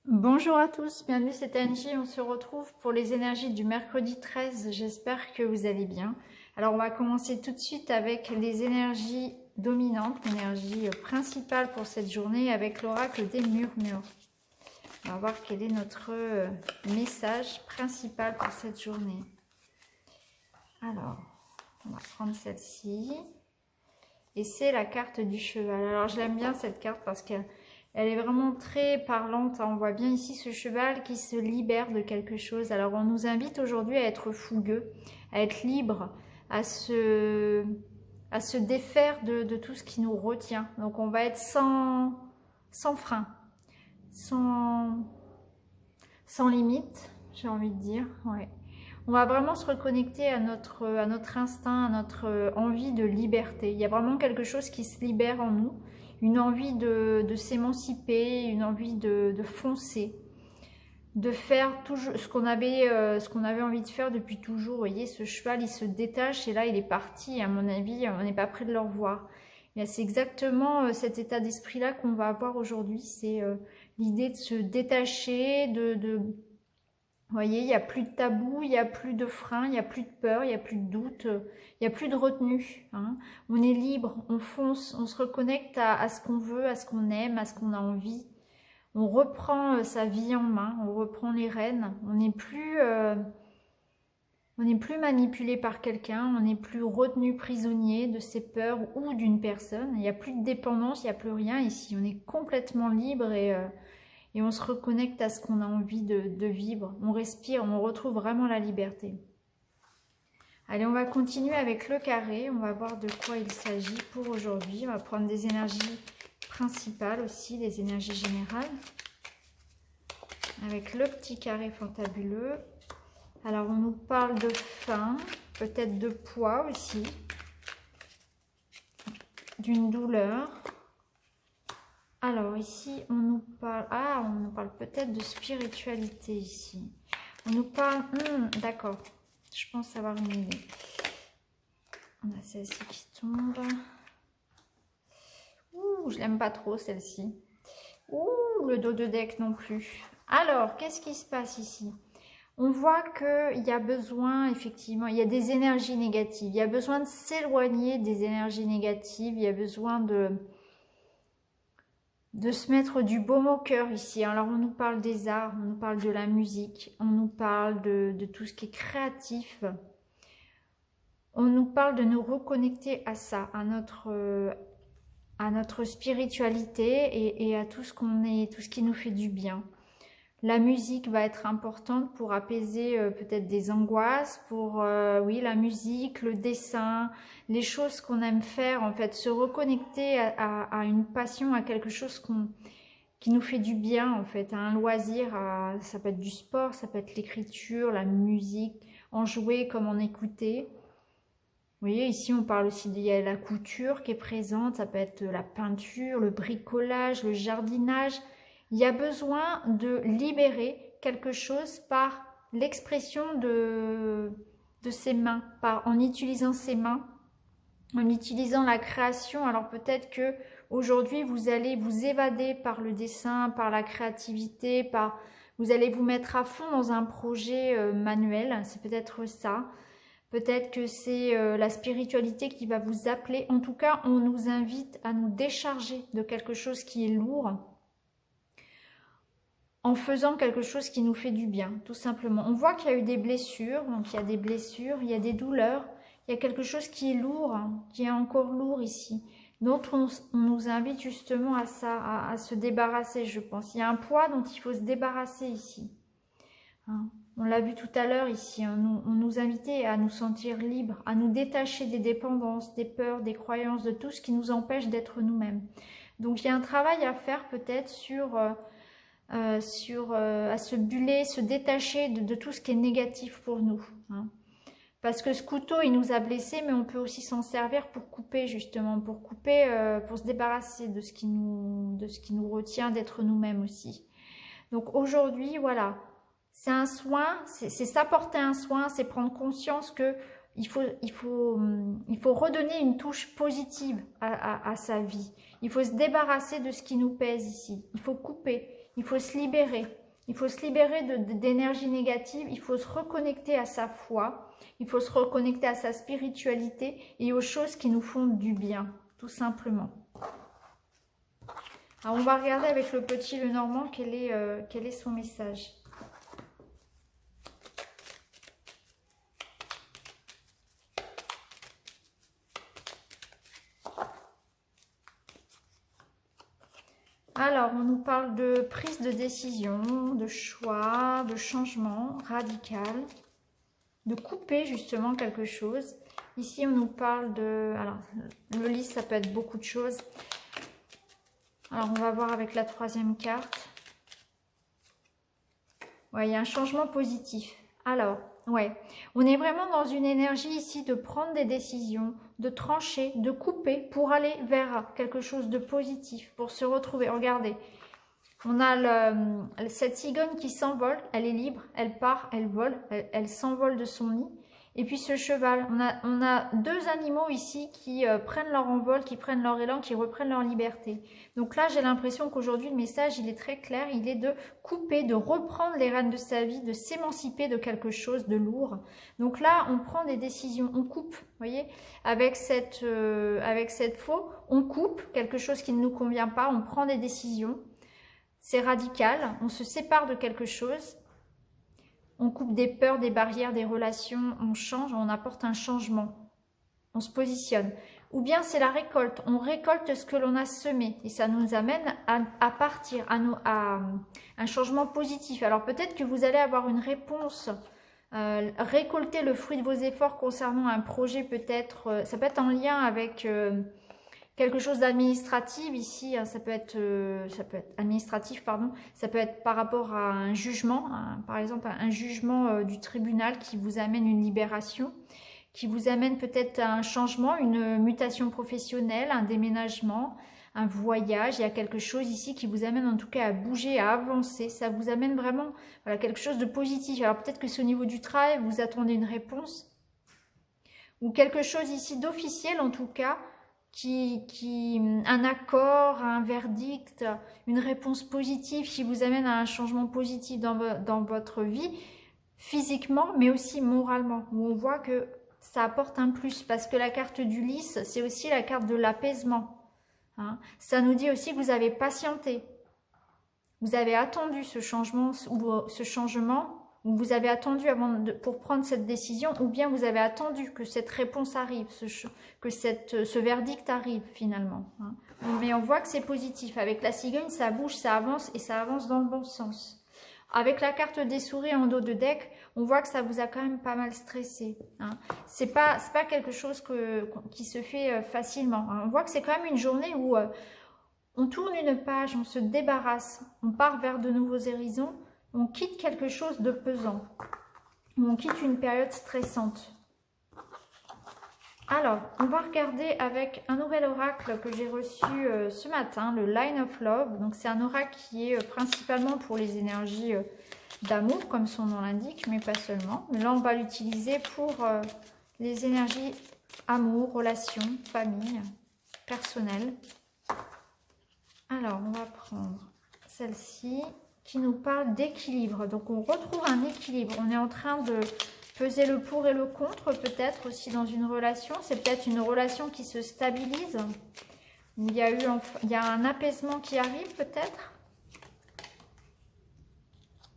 Bonjour à tous, bienvenue, c'est Angie. On se retrouve pour les énergies du mercredi 13. J'espère que vous allez bien. Alors on va commencer tout de suite avec les énergies dominantes, l'énergie principale pour cette journée avec l'oracle des murmures. On va voir quel est notre message principal pour cette journée. Alors, on va prendre celle-ci. Et c'est la carte du cheval. Alors je l'aime bien cette carte parce qu'elle est vraiment très parlante. On voit bien ici ce cheval qui se libère de quelque chose. Alors on nous invite aujourd'hui à être fougueux, à être libre, à se défaire de tout ce qui nous retient. Donc on va être sans frein, sans limite, j'ai envie de dire. Ouais. On va vraiment se reconnecter à notre instinct, à notre envie de liberté. Il y a vraiment quelque chose qui se libère en nous, une envie de s'émanciper, une envie de foncer, de faire toujours ce qu'on avait envie de faire depuis toujours. Vous voyez, ce cheval, il se détache et là, il est parti. À mon avis, on n'est pas près de le revoir. C'est exactement cet état d'esprit-là qu'on va avoir aujourd'hui. C'est l'idée de se détacher, vous voyez, il n'y a plus de tabou, il n'y a plus de frein, il n'y a plus de peur, il n'y a plus de doute, il n'y a plus de retenue. Hein. On est libre, on fonce, on se reconnecte à ce qu'on veut, à ce qu'on aime, à ce qu'on a envie. On reprend sa vie en main, on reprend les rênes. On n'est plus manipulé par quelqu'un, on n'est plus retenu prisonnier de ses peurs ou d'une personne. Il n'y a plus de dépendance, il n'y a plus rien ici. On est complètement libre et on se reconnecte à ce qu'on a envie de vivre. On respire, on retrouve vraiment la liberté. Allez, on va continuer avec le carré. On va voir de quoi il s'agit pour aujourd'hui. On va prendre des énergies principales aussi, des énergies générales. Avec le petit carré fantabuleux. Alors, on nous parle de faim, peut-être de poids aussi, d'une douleur. Alors ici, on nous parle peut-être de spiritualité ici. On nous parle, d'accord, je pense avoir une idée. On a celle-ci qui tombe. Ouh, je l'aime pas trop celle-ci. Ouh, le dos de deck non plus. Alors, qu'est-ce qui se passe ici? On voit qu'il y a besoin, effectivement, il y a des énergies négatives. Il y a besoin de s'éloigner des énergies négatives. Il y a besoin de se mettre du baume au cœur ici. Alors on nous parle des arts, on nous parle de la musique, on nous parle de tout ce qui est créatif. On nous parle de nous reconnecter à ça, à notre spiritualité et à tout ce qu'on est, tout ce qui nous fait du bien. La musique va être importante pour apaiser peut-être des angoisses, pour oui, la musique, le dessin, les choses qu'on aime faire, en fait, se reconnecter à une passion, à quelque chose qui nous fait du bien, en fait, à un loisir, ça peut être du sport, ça peut être l'écriture, la musique, en jouer comme en écouter. Vous voyez, ici on parle aussi de la couture qui est présente, ça peut être la peinture, le bricolage, le jardinage. Il y a besoin de libérer quelque chose par l'expression de ses mains, en utilisant ses mains, en utilisant la création. Alors peut-être que aujourd'hui vous allez vous évader par le dessin, par la créativité, vous allez vous mettre à fond dans un projet manuel, c'est peut-être ça. Peut-être que c'est la spiritualité qui va vous appeler. En tout cas, on nous invite à nous décharger de quelque chose qui est lourd en faisant quelque chose qui nous fait du bien, tout simplement. On voit qu'il y a eu des blessures, donc il y a des blessures, il y a des douleurs, il y a quelque chose qui est lourd, qui est encore lourd ici. Donc on nous invite justement à ça, à se débarrasser, je pense. Il y a un poids dont il faut se débarrasser ici. Hein. On l'a vu tout à l'heure ici, on nous invitait à nous sentir libres, à nous détacher des dépendances, des peurs, des croyances, de tout ce qui nous empêche d'être nous-mêmes. Donc il y a un travail à faire peut-être à se buller, se détacher de tout ce qui est négatif pour nous. Hein. Parce que ce couteau, il nous a blessés, mais on peut aussi s'en servir pour couper, justement, pour couper, pour se débarrasser de ce qui nous retient d'être nous-mêmes aussi. Donc aujourd'hui, voilà, c'est un soin, c'est s'apporter un soin, c'est prendre conscience que il faut redonner une touche positive à sa vie. Il faut se débarrasser de ce qui nous pèse ici. Il faut couper. Il faut se libérer. Il faut se libérer d'énergie négative. Il faut se reconnecter à sa foi. Il faut se reconnecter à sa spiritualité et aux choses qui nous font du bien, tout simplement. Alors, on va regarder avec le petit Lenormand quel est son message. Alors, on nous parle de prise de décision, de choix, de changement radical, de couper justement quelque chose. Ici, on nous parle de... Alors, le lys, ça peut être beaucoup de choses. Alors, on va voir avec la troisième carte. Ouais, il y a un changement positif. Alors, ouais, on est vraiment dans une énergie ici de prendre des décisions, de trancher, de couper pour aller vers quelque chose de positif, pour se retrouver. Regardez, on a cette cigogne qui s'envole, elle est libre, elle part, elle vole, elle s'envole de son nid. Et puis ce cheval, on a deux animaux ici qui prennent leur envol, qui prennent leur élan, qui reprennent leur liberté. Donc là, j'ai l'impression qu'aujourd'hui, le message, il est très clair. Il est de couper, de reprendre les rênes de sa vie, de s'émanciper de quelque chose de lourd. Donc là, on prend des décisions, on coupe, vous voyez, avec cette faux, on coupe quelque chose qui ne nous convient pas, on prend des décisions. C'est radical, on se sépare de quelque chose. On coupe des peurs, des barrières, des relations, on change, on apporte un changement. On se positionne. Ou bien c'est la récolte, on récolte ce que l'on a semé. Et ça nous amène à partir, à un changement positif. Alors peut-être que vous allez avoir une réponse, récolter le fruit de vos efforts concernant un projet peut-être, ça peut être en lien avec... quelque chose d'administratif ici, hein, ça peut être administratif, pardon, ça peut être par rapport à un jugement, hein, par exemple un jugement du tribunal qui vous amène une libération, qui vous amène peut-être un changement, une mutation professionnelle, un déménagement, un voyage. Il y a quelque chose ici qui vous amène en tout cas à bouger, à avancer. Ça vous amène vraiment voilà, quelque chose de positif. Alors peut-être que c'est au niveau du travail, vous attendez une réponse ou quelque chose ici d'officiel en tout cas, un accord, un verdict, une réponse positive qui vous amène à un changement positif dans votre vie, physiquement, mais aussi moralement, où on voit que ça apporte un plus, parce que la carte du lys, c'est aussi la carte de l'apaisement. Hein. Ça nous dit aussi que vous avez patienté, vous avez attendu ce changement, ou vous avez attendu pour prendre cette décision, ou bien vous avez attendu que cette réponse arrive, que ce verdict arrive finalement. Hein. Mais on voit que c'est positif. Avec la cigogne, ça bouge, ça avance et ça avance dans le bon sens. Avec la carte des souris en dos de deck, on voit que ça vous a quand même pas mal stressé. Hein. C'est pas quelque chose qui se fait facilement. Hein. On voit que c'est quand même une journée où on tourne une page, on se débarrasse, on part vers de nouveaux horizons. On quitte quelque chose de pesant. On quitte une période stressante. Alors, on va regarder avec un nouvel oracle que j'ai reçu ce matin, le Line of Love. Donc, c'est un oracle qui est principalement pour les énergies d'amour, comme son nom l'indique, mais pas seulement. Mais là, on va l'utiliser pour les énergies amour, relations, famille, personnelles. Alors, on va prendre celle-ci, qui nous parle d'équilibre. Donc, on retrouve un équilibre. On est en train de peser le pour et le contre, peut-être aussi dans une relation. C'est peut-être une relation qui se stabilise. Il y a un apaisement qui arrive, peut-être.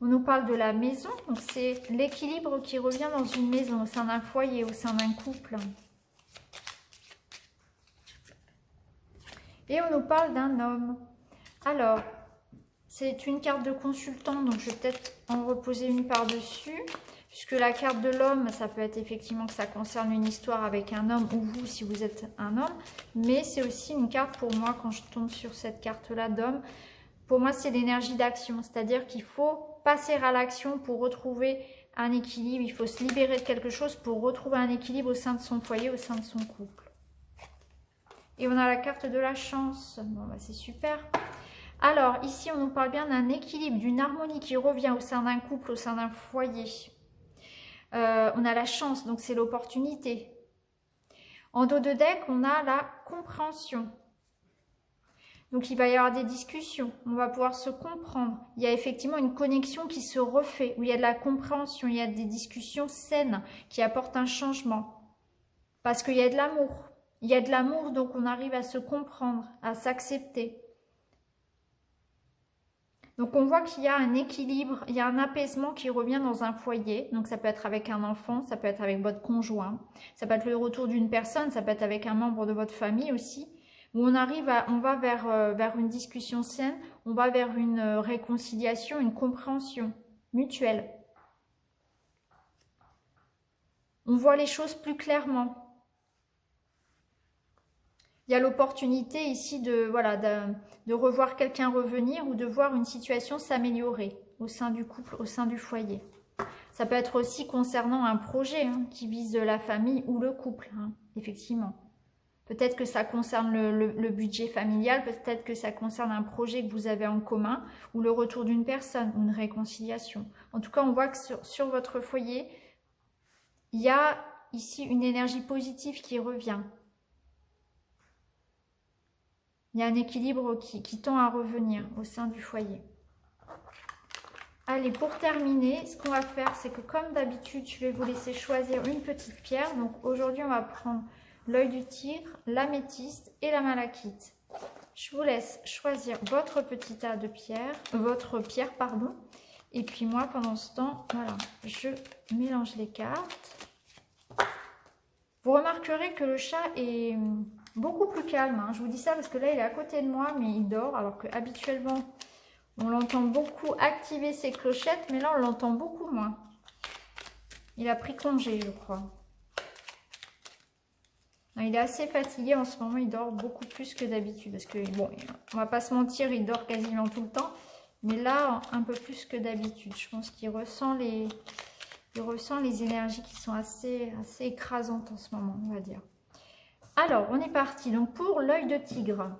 On nous parle de la maison. Donc, c'est l'équilibre qui revient dans une maison, au sein d'un foyer, au sein d'un couple. Et on nous parle d'un homme. Alors, c'est une carte de consultant, donc je vais peut-être en reposer une par-dessus. Puisque la carte de l'homme, ça peut être effectivement que ça concerne une histoire avec un homme ou vous si vous êtes un homme. Mais c'est aussi une carte pour moi, quand je tombe sur cette carte-là d'homme, pour moi c'est l'énergie d'action. C'est-à-dire qu'il faut passer à l'action pour retrouver un équilibre. Il faut se libérer de quelque chose pour retrouver un équilibre au sein de son foyer, au sein de son couple. Et on a la carte de la chance. Bon, bah c'est super. Alors, ici, on nous parle bien d'un équilibre, d'une harmonie qui revient au sein d'un couple, au sein d'un foyer. On a la chance, donc c'est l'opportunité. En dos de deck, on a la compréhension. Donc il va y avoir des discussions, on va pouvoir se comprendre. Il y a effectivement une connexion qui se refait, où il y a de la compréhension, il y a des discussions saines qui apportent un changement. Parce qu'il y a de l'amour. Il y a de l'amour, donc on arrive à se comprendre, à s'accepter. Donc on voit qu'il y a un équilibre, il y a un apaisement qui revient dans un foyer. Donc ça peut être avec un enfant, ça peut être avec votre conjoint, ça peut être le retour d'une personne, ça peut être avec un membre de votre famille aussi. Où on va vers une discussion saine, on va vers une réconciliation, une compréhension mutuelle. On voit les choses plus clairement. Il y a l'opportunité ici de revoir quelqu'un revenir ou de voir une situation s'améliorer au sein du couple, au sein du foyer. Ça peut être aussi concernant un projet qui vise la famille ou le couple, effectivement. Peut-être que ça concerne le budget familial, peut-être que ça concerne un projet que vous avez en commun, ou le retour d'une personne, ou une réconciliation. En tout cas, on voit que sur votre foyer, il y a ici une énergie positive qui revient. Il y a un équilibre qui tend à revenir au sein du foyer. Allez, pour terminer, ce qu'on va faire, c'est que comme d'habitude, je vais vous laisser choisir une petite pierre. Donc aujourd'hui, on va prendre l'œil du tigre, l'améthyste et la malachite. Je vous laisse choisir votre petit tas de pierres, votre pierre, pardon. Et puis moi, pendant ce temps, voilà, je mélange les cartes. Vous remarquerez que le chat est beaucoup plus calme. Je vous dis ça parce que là, il est à côté de moi, mais il dort. Alors que habituellement, on l'entend beaucoup activer ses clochettes, mais là, on l'entend beaucoup moins. Il a pris congé, je crois. Il est assez fatigué en ce moment, il dort beaucoup plus que d'habitude. Parce que, bon, on va pas se mentir, il dort quasiment tout le temps. Mais là, un peu plus que d'habitude. Je pense qu'il ressent les énergies qui sont assez écrasantes en ce moment, on va dire. Alors, on est parti. Donc, pour l'œil de tigre.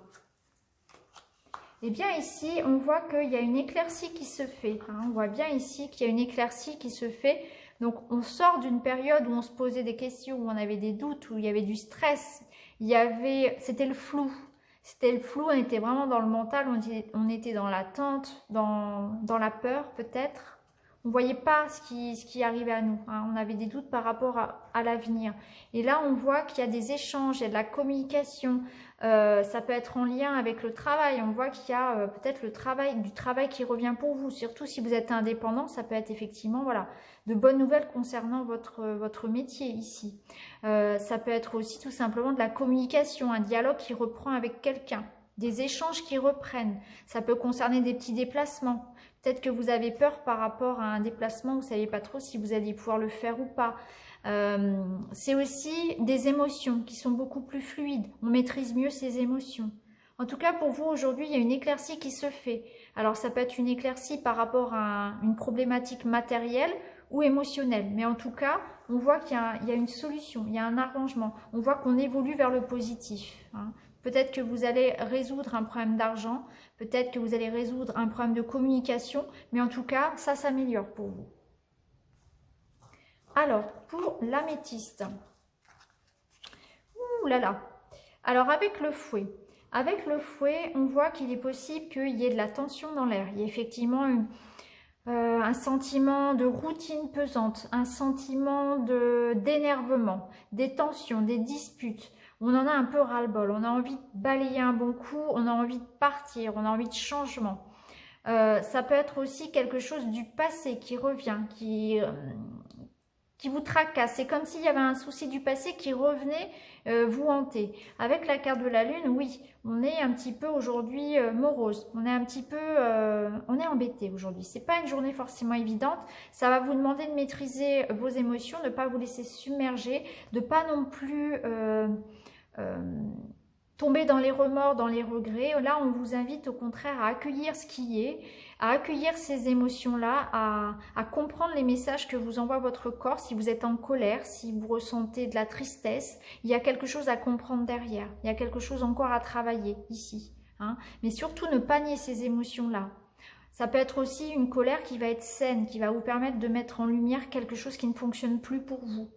Eh bien, ici, on voit qu'il y a une éclaircie qui se fait. On voit bien ici qu'il y a une éclaircie qui se fait. Donc, on sort d'une période où on se posait des questions, où on avait des doutes, où il y avait du stress. C'était le flou. C'était le flou, on était vraiment dans le mental, on était dans l'attente, dans la peur peut-être. On ne voyait pas ce qui arrivait à nous. On avait des doutes par rapport à l'avenir. Et là, on voit qu'il y a des échanges, il y a de la communication. Ça peut être en lien avec le travail. On voit qu'il y a peut-être du travail qui revient pour vous. Surtout si vous êtes indépendant, ça peut être effectivement de bonnes nouvelles concernant votre métier ici. Ça peut être aussi tout simplement de la communication, un dialogue qui reprend avec quelqu'un. Des échanges qui reprennent. Ça peut concerner des petits déplacements. Peut-être que vous avez peur par rapport à un déplacement, vous ne savez pas trop si vous allez pouvoir le faire ou pas. C'est aussi des émotions qui sont beaucoup plus fluides. On maîtrise mieux ses émotions. En tout cas, pour vous, aujourd'hui, il y a une éclaircie qui se fait. Alors, ça peut être une éclaircie par rapport à une problématique matérielle ou émotionnelle. Mais en tout cas, on voit qu'il y a une solution, il y a un arrangement. On voit qu'on évolue vers le positif. Peut-être que vous allez résoudre un problème d'argent, peut-être que vous allez résoudre un problème de communication, mais en tout cas, ça s'améliore pour vous. Alors, pour l'améthyste. Ouh là là. Alors, avec le fouet. Avec le fouet, on voit qu'il est possible qu'il y ait de la tension dans l'air. Il y a effectivement un sentiment de routine pesante, un sentiment d'énervement, des tensions, des disputes. On en a un peu ras-le-bol, on a envie de balayer un bon coup, on a envie de partir, on a envie de changement. Ça peut être aussi quelque chose du passé qui revient, qui vous tracasse. C'est comme s'il y avait un souci du passé qui revenait vous hanter. Avec la carte de la lune, oui, on est un petit peu aujourd'hui morose. On est un petit peu, on est embêté aujourd'hui. C'est pas une journée forcément évidente. Ça va vous demander de maîtriser vos émotions, de ne pas vous laisser submerger, de pas non plus tomber dans les remords, dans les regrets. Là, on vous invite au contraire à accueillir ce qui est, à accueillir ces émotions-là, à comprendre les messages que vous envoie votre corps. Si vous êtes en colère, si vous ressentez de la tristesse, il y a quelque chose à comprendre derrière. Il y a quelque chose encore à travailler ici. Mais surtout, ne pas nier ces émotions-là. Ça peut être aussi une colère qui va être saine, qui va vous permettre de mettre en lumière quelque chose qui ne fonctionne plus pour vous.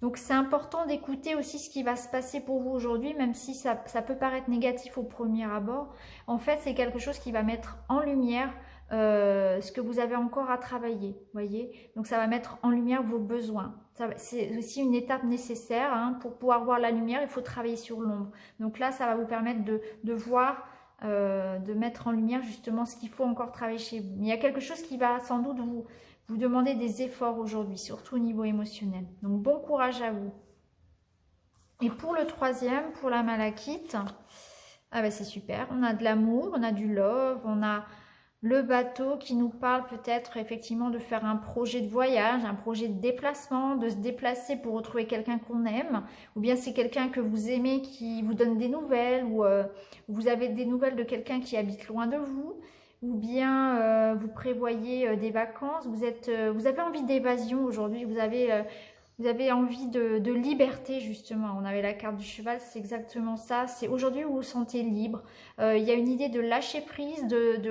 Donc c'est important d'écouter aussi ce qui va se passer pour vous aujourd'hui, même si ça peut paraître négatif au premier abord. En fait, c'est quelque chose qui va mettre en lumière ce que vous avez encore à travailler, voyez. Donc ça va mettre en lumière vos besoins. C'est aussi une étape nécessaire, hein, pour pouvoir voir la lumière, il faut travailler sur l'ombre. Donc là, ça va vous permettre de voir, de mettre en lumière justement ce qu'il faut encore travailler chez vous. Mais il y a quelque chose qui va sans doute vous demander des efforts aujourd'hui, surtout au niveau émotionnel. Donc bon courage à vous. Et pour le troisième, pour la malachite, ah ben c'est super, on a de l'amour, on a du love, on a le bateau qui nous parle peut-être effectivement de faire un projet de voyage, un projet de déplacement, de se déplacer pour retrouver quelqu'un qu'on aime, ou bien c'est quelqu'un que vous aimez qui vous donne des nouvelles, ou vous avez des nouvelles de quelqu'un qui habite loin de vous, ou bien vous prévoyez des vacances, vous avez envie d'évasion aujourd'hui, vous avez envie de liberté justement. On avait la carte du cheval, c'est exactement ça. C'est aujourd'hui où vous vous sentez libre. Il y a une idée de lâcher prise,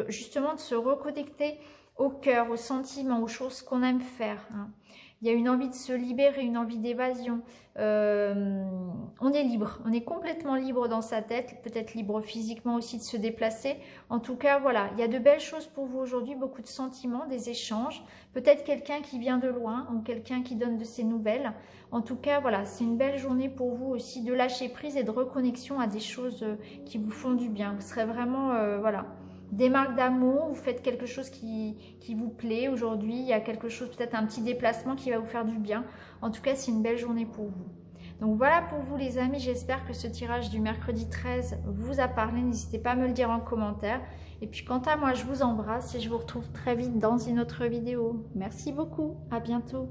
justement de se reconnecter au cœur, aux sentiments, aux choses qu'on aime faire, hein. Il y a une envie de se libérer, une envie d'évasion. On est libre, on est complètement libre dans sa tête, peut-être libre physiquement aussi de se déplacer. En tout cas, voilà, il y a de belles choses pour vous aujourd'hui, beaucoup de sentiments, des échanges. Peut-être quelqu'un qui vient de loin ou quelqu'un qui donne de ses nouvelles. En tout cas, voilà, c'est une belle journée pour vous aussi de lâcher prise et de reconnexion à des choses qui vous font du bien. Vous serez vraiment, voilà, des marques d'amour, vous faites quelque chose qui vous plaît aujourd'hui, il y a quelque chose, peut-être un petit déplacement qui va vous faire du bien. En tout cas, c'est une belle journée pour vous. Donc voilà pour vous les amis, j'espère que ce tirage du mercredi 13 vous a parlé. N'hésitez pas à me le dire en commentaire. Et puis quant à moi, je vous embrasse et je vous retrouve très vite dans une autre vidéo. Merci beaucoup, à bientôt.